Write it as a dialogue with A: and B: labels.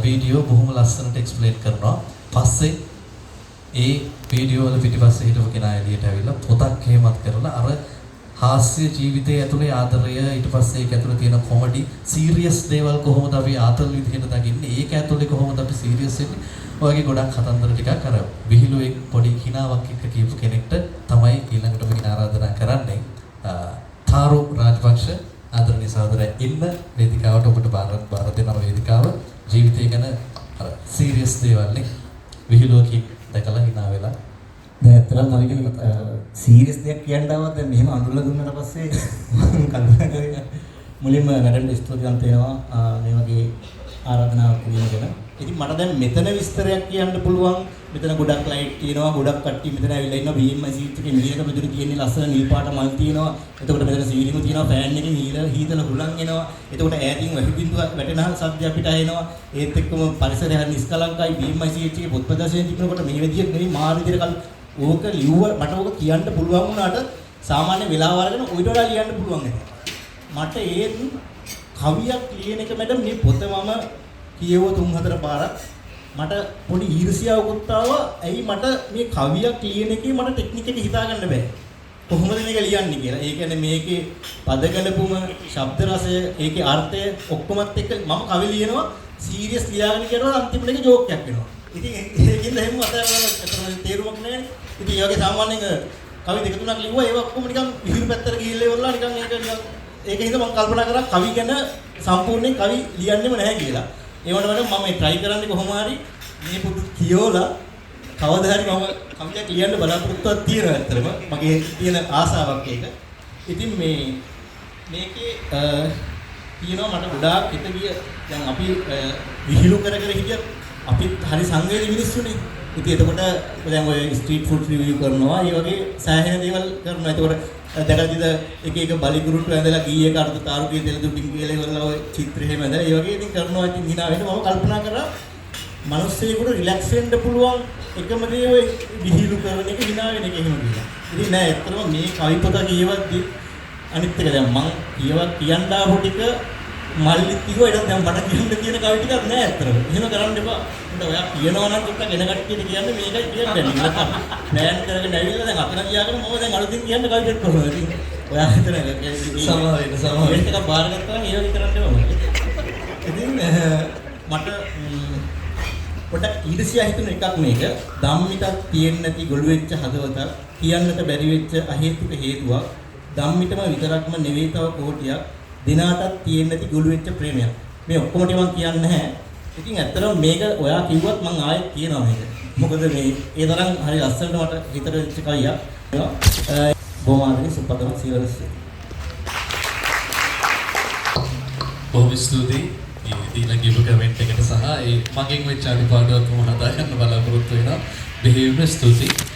A: Video බොහොම ලස්සනට explain කරනවා. පස්සේ ඒ වීඩියෝ වල පිටිපස්සේ හිටපු කෙනා එළියට ඇවිල්ලා පොතක් හේමත් කරලා අර හාස්‍ය ජීවිතයේ ඇතුලේ ආදරය ඊට පස්සේ ඒක ඇතුලේ තියෙන කොමඩි සීරියස් දේවල් කොහොමද අපි ආතල් විදිහට දකින්නේ ඒක ඇතුලේ කොහොමද අපි සීරියස් වෙන්නේ ඔයගේ ගොඩක් කතන්දර ටිකක් අර විහිළුවේ පොඩි හිනාවක් එක්ක කියපු කෙනෙක්ට තමයි ඊළඟට මෙන්න ආරාධනා කරන්නේ තාරු රාජපක්ෂ ආදරණීය සහෝදරයා ඉන්න වේදිකාවට ඔබට බාර දෙනවා වේදිකාව ජීවිතය ගැන අර සීරියස් දේවල් නේ විහිළුවකින් දැකලා hina වෙලා
B: දැන් ඇත්තටම මම සීරියස් දෙයක් කියන්නවත් දැන් මෙහෙම අඳුරලා දුන්නාට පස්සේ මම කල්පනා කරේ මුලින්ම වැඩට ස්තුතිවන්ත වෙනවා මේ වගේ ආරාධනාවක් පිළිගෙන. ඉතින් මට දැන් මෙතන විස්තරයක් කියන්න පුළුවන්. මෙතන ගොඩක් ලයිට් තියෙනවා, ගොඩක් කට්ටිය මෙතන ඇවිල්ලා ඉන්නවා. BMI සීට් එකේ මිලියක මෙදුරු තියෙන්නේ ලස්සන නිල් පාට මල් තියෙනවා. එතකොට මෙතන සීලිම තියෙනවා, ෆෑන් එකකින් හීතල හුලං එනවා. එතකොට ඈතින් වැහි බින්දුව වැටෙනා සද්ද අපිට ඇහෙනවා. ඒත් එක්කම පරිසරය හරි නිස්කලංකයි. BMI සීට් එකේ පොත් ප්‍රදර්ශනය තිබුණකොට මේ විදිහට නෙවෙයි මාර විදිහට ඕක ලිව්ව මට ඕක කියන්න පුළුවන් වුණාට සාමාන්‍ය වෙලාව අරගෙන ඔයිට වඩා ලියන්න පුළුවන් නේද මට ඒත් කවියක් ලියන එක මැඩම් මේ පොත මම කියව 3-4 පාරක් මට පොඩි ඊර්ෂ්‍යාවකුත් ආවා ඇයි මට මේ කවියක් ලියන එකේ මට ටෙක්නික් එක හිතා ගන්න බෑ කොහොමද මේක ලියන්නේ කියලා ඒ කියන්නේ මේකේ පදගලපුම ශබ්ද රසය ඒකේ අර්ථය ඔක්කොමත් එක්ක මම කවි ලියනවා සීරියස් ලියාගෙන කියනවා අන්තිමට ඒක ජෝක් එකක් වෙනවා ඉතින් ඒකින්ද එහෙම අතවල තේරුමක් නැහැ. ඉතින් ඒ වගේ සාමාන්‍යයෙන් කවි දෙක තුනක් ලිව්වා ඒවා ඔක්කොම නිකන් විහිළු පැත්තට ගිහිල්ලා ඉවරලා නිකන් ඒකින්ද මම කල්පනා කරා කවි ගැන සම්පූර්ණයෙන් කවි ලියන්නෙම නැහැ කියලා. ඒ වුණාට මම මේ try කරන්නේ කොහොම හරි මේ පොත කියවලා කවදා හරි මම කවියක් ලියන්න බලාපොරොත්තුවක් තියෙනවා ඇත්තටම. මගේ තියෙන ආසාවක් ඒක. ඉතින් මේකේ තියෙනවා මට ගොඩාක් හිත ගිය දැන් අපි විහිළු කර හිටියත් අපිත් හරි සංවේදී මිනිස්සුනේ. ඉතින් එතකොට දැන් ඔය ස්ට්‍රීට් ෆුඩ් රිවිව් කරනවා. ඒ වගේ සෑහෙන දේවල් කරනවා. එතකොට දැකලාද එක බලි ගුරුට්ටු ඇඳලා ගීයක අර්ථ තාරුකයේ දෙල දුටින් කියලා ඉවරලා ඔය චිත්‍ර එහෙම ඇඳලා ඒ වගේ ඉතින් කරනවා. ඉතින් hina වෙන්න මම කල්පනා කරා මිනිස්සෙකුට රිලැක්ස් වෙන්න පුළුවන් එකම දේ ඔය විහිළු කරන එක hina වෙන එක එහෙම කියලා. ඉතින් නෑ ඇත්තටම මේ කවි පොත කියවද්දි අනිත් එක දැන් මම කියන්න ආපු ටික මල්ලි කිව්වා ඊට දැන් මට කියන්න තියෙන කවි ටිකක් නෑ අත්‍තරම. එහෙම කරන්න එපා. උන්ට ඔයා කියනවා නම් ටිකක් එන කට්ටියට කියන්නේ මේකයි කියන්නේ. නැත්නම් ප්ලෑන් කරගෙන ඇවිල්ලා දැන් අතන ගියාගෙන මම දැන් අලුතින් කියන්න කවි ටිකක් කොහොමද? ඉතින් ඔයා හිතන සමාවෙන්න. ඒක ටිකක් බාරගත්තා නම් ඒ වගේ කරන්න එපා. ඉතින් මට පොඩක් ඊර්ෂ්‍යා හිතුන එකක් මේක. ධම්මිටක් තියෙන්නේ නැති ගොළු වෙච්ච හදවතක් කියන්නට බැරි වෙච්ච අහේතුක හේතුවක්. ධම්මිටම විතරක්ම නෙවෙයි තව කෝටියක් දිනාටත් තියෙන්නේ නැති ගොළු වෙච්ච ප්‍රේමයක්. මේ ඔක්කොම ටික මම කියන්නේ නැහැ. ඉතින් ඇත්තටම මේක ඔයා කිව්වත් මම ආයෙත් කියනවා මේක. මොකද මේ ඒ තරම් හරි ලස්සනට මට හිතට වෙච්ච කවියක්. බොහොම ආදරේ සුපතම සීවලස්.
A: බොහොම ස්තුතියි. දීලා ගිහපු කමෙන්ට් එකට සහ ඒ මගෙන් වෙච්ච අනිපාඩුවක් මම හදා ගන්න බලාපොරොත්තු වෙනවා. බෙහෙවින්ම ස්තුතියි.